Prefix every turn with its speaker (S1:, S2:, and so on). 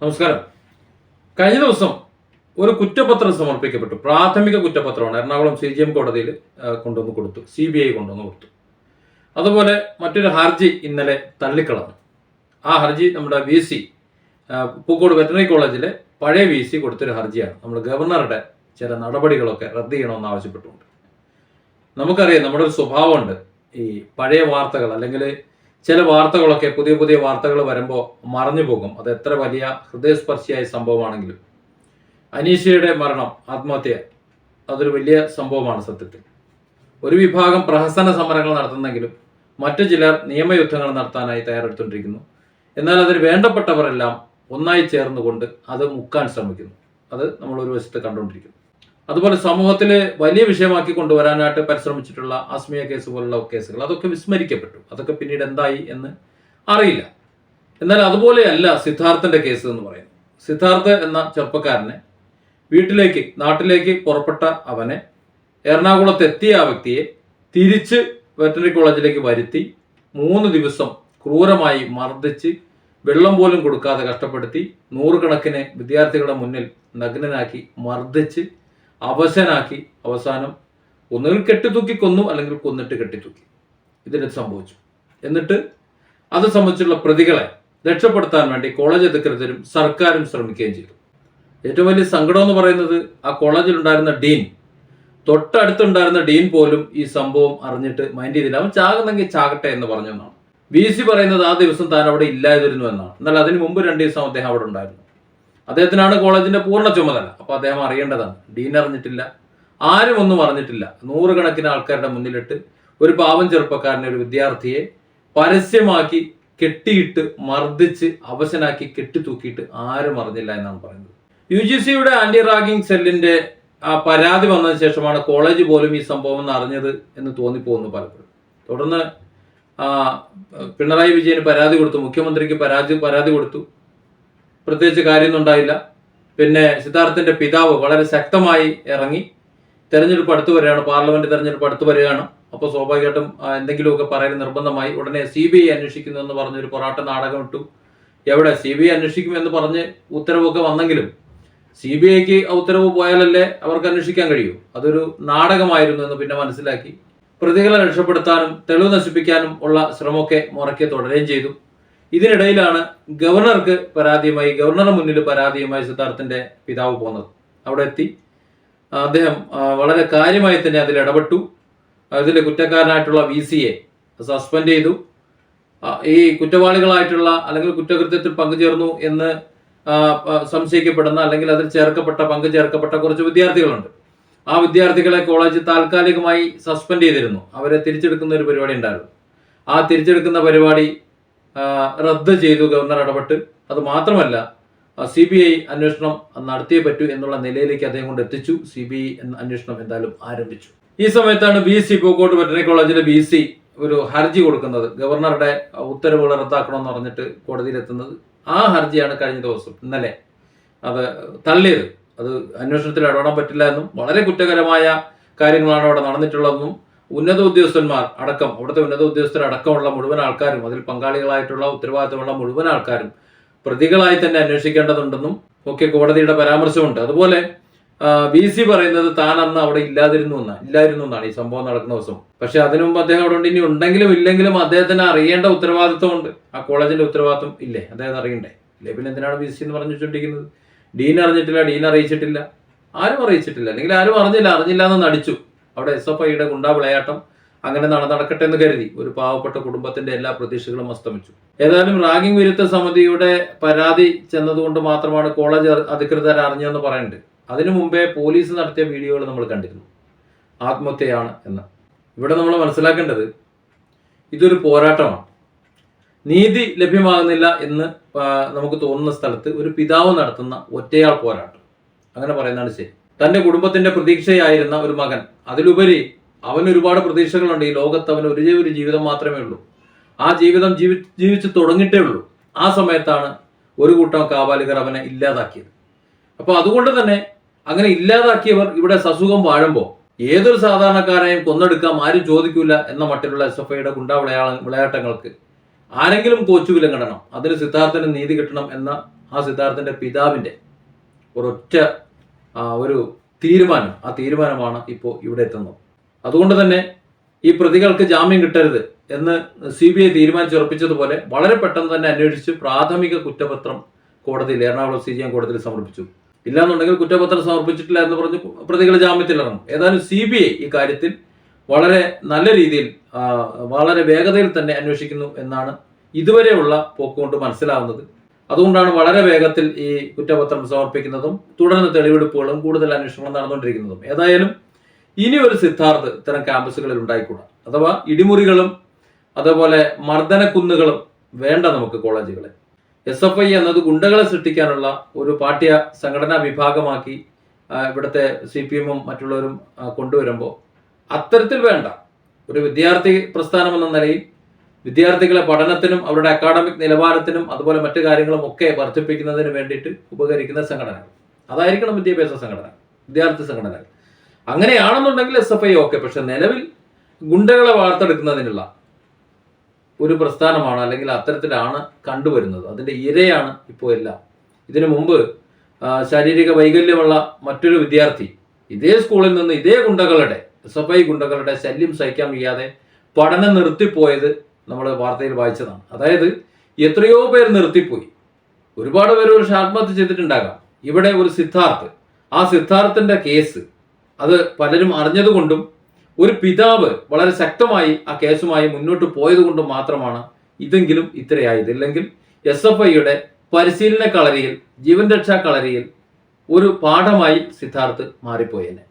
S1: നമസ്കാരം. കഴിഞ്ഞ ദിവസം ഒരു കുറ്റപത്രം സമർപ്പിക്കപ്പെട്ടു. പ്രാഥമിക കുറ്റപത്രമാണ്. എറണാകുളം CGM കോടതിയിൽ കൊണ്ടുവന്ന് കൊടുത്തു, CBI കൊണ്ടുവന്ന് കൊടുത്തു. അതുപോലെ മറ്റൊരു ഹർജി ഇന്നലെ തള്ളിക്കളഞ്ഞു. ആ ഹർജി നമ്മുടെ VC പൂക്കോട് വെറ്ററിനറി കോളേജിലെ പഴയ VC കൊടുത്തൊരു ഹർജിയാണ്. നമ്മൾ ഗവർണറുടെ ചില നടപടികളൊക്കെ റദ്ദ് ചെയ്യണമെന്ന് ആവശ്യപ്പെട്ടുകൊണ്ട്. നമുക്കറിയാം, നമ്മുടെ ഒരു സ്വഭാവമുണ്ട്, ഈ പഴയ വാർത്തകൾ അല്ലെങ്കിൽ ചില വാർത്തകളൊക്കെ പുതിയ പുതിയ വാർത്തകൾ വരുമ്പോൾ മറഞ്ഞു പോകും. അത് എത്ര വലിയ ഹൃദയസ്പർശിയായ സംഭവമാണെങ്കിലും. അനീഷയുടെ മരണം, ആത്മഹത്യ, അതൊരു വലിയ സംഭവമാണ് സത്യത്തിൽ. ഒരു വിഭാഗം പ്രഹസന സമരങ്ങൾ നടത്തുന്നെങ്കിലും മറ്റു ചിലർ നിയമയുദ്ധങ്ങൾ നടത്താനായി തയ്യാറെടുത്തുകൊണ്ടിരിക്കുന്നു. എന്നാൽ അതിന് വേണ്ടപ്പെട്ടവരെല്ലാം ഒന്നായി ചേർന്നുകൊണ്ട് അത് മുക്കാൻ ശ്രമിക്കുന്നു. അത് നമ്മൾ ഒരു വശത്ത് കണ്ടുകൊണ്ടിരിക്കുന്നു. അതുപോലെ സമൂഹത്തിൽ വലിയ വിഷയമാക്കി കൊണ്ടുവരാനായിട്ട് പരിശ്രമിച്ചിട്ടുള്ള ആസ്മിയ കേസ് പോലുള്ള കേസുകൾ, അതൊക്കെ വിസ്മരിക്കപ്പെട്ടു. അതൊക്കെ പിന്നീട് എന്തായി എന്ന് അറിയില്ല. എന്നാൽ അതുപോലെയല്ല സിദ്ധാർത്ഥന്റെ കേസ് എന്ന് പറയുന്നത്. സിദ്ധാർത്ഥ് എന്ന ചെറുപ്പക്കാരനെ നാട്ടിലേക്ക് പുറപ്പെട്ട അവനെ, എറണാകുളത്ത് എത്തിയ ആ വ്യക്തിയെ തിരിച്ച് വെറ്ററിനറി കോളേജിലേക്ക് വരുത്തി 3 ദിവസം ക്രൂരമായി മർദ്ദിച്ച് വെള്ളം പോലും കൊടുക്കാതെ കഷ്ടപ്പെടുത്തി നൂറുകണക്കിന് വിദ്യാർത്ഥികളുടെ മുന്നിൽ നഗ്നനാക്കി മർദ്ദിച്ച് അവശനാക്കി അവസാനം ഒന്നുകിൽ കെട്ടിത്തൂക്കി കൊന്നു, അല്ലെങ്കിൽ കൊന്നിട്ട് കെട്ടിത്തൂക്കി. ഇതിന് സംഭവിച്ചു. എന്നിട്ട് അത് സംബന്ധിച്ചുള്ള പ്രതികളെ രക്ഷപ്പെടുത്താൻ വേണ്ടി കോളേജ് അധികൃതരും സർക്കാരും ശ്രമിക്കുകയും ചെയ്തു. ഏറ്റവും വലിയ സങ്കടം എന്ന് പറയുന്നത്, ആ കോളേജിലുണ്ടായിരുന്ന ഡീൻ, തൊട്ടടുത്തുണ്ടായിരുന്ന ഡീൻ പോലും ഈ സംഭവം അറിഞ്ഞിട്ട് മൈൻഡ് ചെയ്തില്ല. അവൻ ചാകുന്നെങ്കിൽ ചാകട്ടെ എന്ന് പറഞ്ഞെന്നാണ്. VC പറയുന്നത് ആ ദിവസം താൻ അവിടെ ഇല്ലായിരുന്നു എന്നാണ്. എന്നാൽ അതിന് മുമ്പ് 2 ദിവസം അദ്ദേഹം അവിടെ ഉണ്ടായിരുന്നു. അദ്ദേഹത്തിനാണ് കോളേജിന്റെ പൂർണ്ണ ചുമതല. അപ്പൊ അദ്ദേഹം അറിയേണ്ടതാണ്. ഡീൻ അറിഞ്ഞിട്ടില്ല, ആരും ഒന്നും അറിഞ്ഞിട്ടില്ല. നൂറുകണക്കിന് ആൾക്കാരുടെ മുന്നിലിട്ട് ഒരു പാവം ചെറുപ്പക്കാരനെ, ഒരു വിദ്യാർത്ഥിയെ പരസ്യമാക്കി കെട്ടിയിട്ട് മർദ്ദിച്ച് അവശനാക്കി കെട്ടിത്തൂക്കിയിട്ട് ആരും അറിഞ്ഞില്ല എന്നാണ് പറയുന്നത്. UGCയുടെ ആന്റി റാഗിംഗ് സെല്ലിന്റെ ആ പരാതി വന്നതിന് ശേഷമാണ് കോളേജ് പോലും ഈ സംഭവം അറിഞ്ഞത് എന്ന് തോന്നിപ്പോകുന്നു പലപ്പോഴും. തുടർന്ന് പിണറായി വിജയന് പരാതി കൊടുത്തു, മുഖ്യമന്ത്രിക്ക് പരാതി കൊടുത്തു. പ്രത്യേകിച്ച് കാര്യമൊന്നും ഉണ്ടായില്ല. പിന്നെ സിദ്ധാർത്ഥന്റെ പിതാവ് വളരെ ശക്തമായി ഇറങ്ങി. തെരഞ്ഞെടുപ്പ് അടുത്ത് വരികയാണ്, പാർലമെന്റ് തെരഞ്ഞെടുപ്പ് അടുത്ത് വരികയാണ്. അപ്പോൾ സ്വാഭാവികമായിട്ടും എന്തെങ്കിലുമൊക്കെ പറയാൻ നിർബന്ധമായി. ഉടനെ CBI അന്വേഷിക്കുന്നു എന്ന് പറഞ്ഞൊരു പൊറാട്ട നാടകം ഇട്ടു. എവിടെ CBI അന്വേഷിക്കുമെന്ന് പറഞ്ഞ് ഉത്തരവൊക്കെ വന്നെങ്കിലും CBIക്ക് ഉത്തരവ് പോയാലല്ലേ അവർക്ക് അന്വേഷിക്കാൻ കഴിയൂ. അതൊരു നാടകമായിരുന്നു എന്ന് പിന്നെ മനസ്സിലാക്കി. പ്രതികളെ രക്ഷപ്പെടുത്താനും തെളിവ് നശിപ്പിക്കാനും ഉള്ള ശ്രമമൊക്കെ മുറയ്ക്ക് തുടരുകയും ചെയ്തു. ഇതിനിടയിലാണ് ഗവർണറുടെ മുന്നിൽ പരാതിയുമായി സിദ്ധാർത്ഥന്റെ പിതാവ് പോകുന്നത്. അവിടെ എത്തി അദ്ദേഹം വളരെ കാര്യമായി തന്നെ അതിൽ ഇടപെട്ടു. അതിൽ കുറ്റക്കാരനായിട്ടുള്ള VCയെ സസ്പെൻഡ് ചെയ്തു. ഈ കുറ്റവാളികളായിട്ടുള്ള അല്ലെങ്കിൽ കുറ്റകൃത്യത്തിൽ പങ്കുചേർന്നു എന്ന് സംശയിക്കപ്പെടുന്ന അല്ലെങ്കിൽ അതിൽ പങ്കുചേർക്കപ്പെട്ട കുറച്ച് വിദ്യാർത്ഥികളുണ്ട്. ആ വിദ്യാർത്ഥികളെ കോളേജ് താൽക്കാലികമായി സസ്പെൻഡ് ചെയ്തിരുന്നു. അവരെ തിരിച്ചെടുക്കുന്ന ഒരു പരിപാടി ഉണ്ടായിരുന്നു. ആ തിരിച്ചെടുക്കുന്ന പരിപാടി റദ്ദ് ചെയ്തു ഗവർണർ ഇടപെട്ട്. അത് മാത്രമല്ല, CBI അന്വേഷണം നടത്തിയേ പറ്റൂ എന്നുള്ള നിലയിലേക്ക് അദ്ദേഹം കൊണ്ട് എത്തിച്ചു. CBI അന്വേഷണം എന്തായാലും ആരംഭിച്ചു. ഈ സമയത്താണ് പൂക്കോട് വെറ്ററിനറി കോളേജിലെ VC ഒരു ഹർജി കൊടുക്കുന്നത്, ഗവർണറുടെ ഉത്തരവുകൾ റദ്ദാക്കണമെന്ന് പറഞ്ഞിട്ട് കോടതിയിലെത്തുന്നത്. ആ ഹർജിയാണ് കഴിഞ്ഞ ദിവസം ഇന്നലെ അത് തള്ളിയത്. അത് അന്വേഷണത്തിൽ ഇടപെടാൻ പറ്റില്ല എന്നും വളരെ കുറ്റകരമായ കാര്യങ്ങളാണ് അവിടെ നടന്നിട്ടുള്ളതെന്നും ഉന്നത ഉദ്യോഗസ്ഥന്മാർ അടക്കം, അവിടുത്തെ ഉന്നത ഉദ്യോഗസ്ഥരടക്കമുള്ള മുഴുവൻ ആൾക്കാരും, അതിൽ പങ്കാളികളായിട്ടുള്ള ഉത്തരവാദിത്തമുള്ള മുഴുവൻ ആൾക്കാരും പ്രതികളായി തന്നെ അന്വേഷിക്കേണ്ടതുണ്ടെന്നും ഒക്കെ കോടതിയുടെ പരാമർശമുണ്ട്. അതുപോലെ VC പറയുന്നത് താൻ അന്ന് അവിടെ ഇല്ലായിരുന്നു എന്നാണ് ഈ സംഭവം നടക്കുന്ന ദിവസം. പക്ഷെ അതിനു മുമ്പ് അദ്ദേഹം അവിടെ ഉണ്ട്. ഇനി ഉണ്ടെങ്കിലും ഇല്ലെങ്കിലും അദ്ദേഹത്തിന് അറിയേണ്ട ഉത്തരവാദിത്വമുണ്ട്. ആ കോളേജിന്റെ ഉത്തരവാദിത്വം ഇല്ലേ, അദ്ദേഹം അറിയണ്ടേ? ഇല്ലേ പിന്നെ എന്തിനാണ് VC എന്ന് പറഞ്ഞുകൊണ്ടിരിക്കുന്നത്? ഡീൻ അറിഞ്ഞിട്ടില്ല, ഡീൻ അറിയിച്ചിട്ടില്ല, ആരും അറിയിച്ചിട്ടില്ല, അല്ലെങ്കിൽ ആരും അറിഞ്ഞില്ല എന്ന് നടിച്ചു. അവിടെ SFIയുടെ ഗുണ്ടാ വിളയാട്ടം അങ്ങനെ നടക്കട്ടെ എന്ന് കരുതി. ഒരു പാവപ്പെട്ട കുടുംബത്തിന്റെ എല്ലാ പ്രതീക്ഷകളും അസ്തമിച്ചു. ഏതായാലും റാഗിംഗ് വിരുദ്ധ സമിതിയുടെ പരാതി ചെന്നതുകൊണ്ട് മാത്രമാണ് കോളേജ് അധികൃതർ അറിഞ്ഞതെന്ന് പറയുന്നുണ്ട്. അതിനു മുമ്പേ പോലീസ് നടത്തിയ വീഡിയോകൾ നമ്മൾ കണ്ടിരുന്നു, ആത്മഹത്യയാണ് എന്ന്. ഇവിടെ നമ്മൾ മനസ്സിലാക്കേണ്ടത്, ഇതൊരു പോരാട്ടമാണ്. നീതി ലഭ്യമാകുന്നില്ല എന്ന് നമുക്ക് തോന്നുന്ന സ്ഥലത്ത് ഒരു പിതാവ് നടത്തുന്ന ഒറ്റയാൾ പോരാട്ടം, അങ്ങനെ പറയുന്നതാണ് ശരി. തന്റെ കുടുംബത്തിന്റെ പ്രതീക്ഷയായിരുന്ന ഒരു മകൻ, അതിലുപരി അവന് ഒരുപാട് പ്രതീക്ഷകളുണ്ട്. ഈ ലോകത്ത് അവന് ഒരു ജീവിതം മാത്രമേ ഉള്ളൂ. ആ ജീവിതം ജീവിച്ചു തുടങ്ങിയിട്ടേ ഉള്ളൂ. ആ സമയത്താണ് ഒരു കൂട്ടം കാപാലികർ അവനെ ഇല്ലാതാക്കിയത്. അപ്പോൾ അതുകൊണ്ട് തന്നെ അങ്ങനെ ഇല്ലാതാക്കിയവർ ഇവിടെ സസുഖം വാഴുമ്പോൾ ഏതൊരു സാധാരണക്കാരെയും കൊന്നെടുക്കാം, ആരും ചോദിക്കൂല എന്ന മട്ടിലുള്ള SFIയുടെ ഗുണ്ടാ വിളയാട്ടങ്ങൾക്ക് ആരെങ്കിലും കോച്ചുവിലം കിടണം, അതിന് സിദ്ധാർത്ഥന് നീതി കിട്ടണം എന്ന ആ സിദ്ധാർത്ഥിന്റെ പിതാവിന്റെ ഒരൊറ്റ ഒരു തീരുമാനം, ആ തീരുമാനമാണ് ഇപ്പോൾ ഇവിടെ എത്തുന്നത്. അതുകൊണ്ട് തന്നെ ഈ പ്രതികൾക്ക് ജാമ്യം കിട്ടരുത് എന്ന് CBI തീരുമാനിച്ചുറപ്പിച്ചതുപോലെ വളരെ പെട്ടെന്ന് തന്നെ അന്വേഷിച്ച് പ്രാഥമിക കുറ്റപത്രം കോടതിയിൽ, എറണാകുളം CJM കോടതിയിൽ സമർപ്പിച്ചു. ഇല്ലാന്നുണ്ടെങ്കിൽ കുറ്റപത്രം സമർപ്പിച്ചിട്ടില്ല എന്ന് പറഞ്ഞ് പ്രതികൾ ജാമ്യത്തിലിറങ്ങും. ഏതായാലും CBI ഈ കാര്യത്തിൽ വളരെ നല്ല രീതിയിൽ വളരെ വേഗതയിൽ തന്നെ അന്വേഷിക്കുന്നു എന്നാണ് ഇതുവരെയുള്ള പോക്കുകൊണ്ട് മനസ്സിലാവുന്നത്. അതുകൊണ്ടാണ് വളരെ വേഗത്തിൽ ഈ കുറ്റപത്രം സമർപ്പിക്കുന്നതും തുടർന്ന് തെളിവെടുപ്പുകളും കൂടുതൽ അന്വേഷണങ്ങളും നടന്നുകൊണ്ടിരിക്കുന്നതും. ഏതായാലും ഇനി ഒരു സിദ്ധാർത്ഥ് ഇത്തരം ക്യാമ്പസുകളിൽ ഉണ്ടായിക്കൂടാ. അഥവാ ഇടിമുറികളും അതേപോലെ മർദ്ദനക്കുന്നുകളും വേണ്ട നമുക്ക് കോളേജുകളെ. SFI എന്നത് ഗുണ്ടകളെ സൃഷ്ടിക്കാനുള്ള ഒരു പാഠ്യ സംഘടനാ വിഭാഗമാക്കി ഇവിടുത്തെ CPM മറ്റുള്ളവരും കൊണ്ടുവരുമ്പോൾ അത്തരത്തിൽ വേണ്ട. ഒരു വിദ്യാർത്ഥി പ്രസ്ഥാനം എന്ന നിലയിൽ വിദ്യാർത്ഥികളെ പഠനത്തിനും അവരുടെ അക്കാഡമിക് നിലവാരത്തിനും അതുപോലെ മറ്റു കാര്യങ്ങളും ഒക്കെ വർദ്ധിപ്പിക്കുന്നതിന് വേണ്ടിയിട്ട് ഉപകരിക്കുന്ന സംഘടനകൾ, അതായിരിക്കണം വിദ്യാഭ്യാസ സംഘടന, വിദ്യാർത്ഥി സംഘടനകൾ. അങ്ങനെയാണെന്നുണ്ടെങ്കിൽ SFI ഓക്കെ. പക്ഷെ നിലവിൽ ഗുണ്ടകളെ വാർത്തെടുക്കുന്നതിനുള്ള ഒരു പ്രസ്ഥാനമാണ്, അല്ലെങ്കിൽ അത്തരത്തിലാണ് കണ്ടുവരുന്നത്. അതിന്റെ ഇരയാണ് ഇപ്പോൾ എല്ലാം. ഇതിനു മുമ്പ് ശാരീരിക വൈകല്യമുള്ള മറ്റൊരു വിദ്യാർത്ഥി ഇതേ സ്കൂളിൽ നിന്ന് ഇതേ ഗുണ്ടകളുടെ SFI ഗുണ്ടകളുടെ ശല്യം സഹിക്കാൻ വയ്യാതെ പഠനം നിർത്തിപ്പോയത് നമ്മൾ വാർത്തയിൽ വായിച്ചതാണ്. അതായത് എത്രയോ പേർ നിർത്തിപ്പോയി. ഒരുപാട് പേര് ഒരു ആത്മഹത്യ ചെയ്തിട്ടുണ്ടാകാം. ഇവിടെ ഒരു സിദ്ധാർത്ഥ്, ആ സിദ്ധാർത്ഥിന്റെ കേസ് അത് പലരും അറിഞ്ഞതുകൊണ്ടും ഒരു പിതാവ് വളരെ ശക്തമായി ആ കേസുമായി മുന്നോട്ട് പോയത് കൊണ്ടും മാത്രമാണ് ഇതെങ്കിലും ഇത്രയായത്. ഇല്ലെങ്കിൽ SFIയുടെ പരിശീലന കളരിയിൽ, ജീവൻ രക്ഷാ കളരിയിൽ ഒരു പാഠമായി സിദ്ധാർത്ഥ് മാറിപ്പോയേനെ.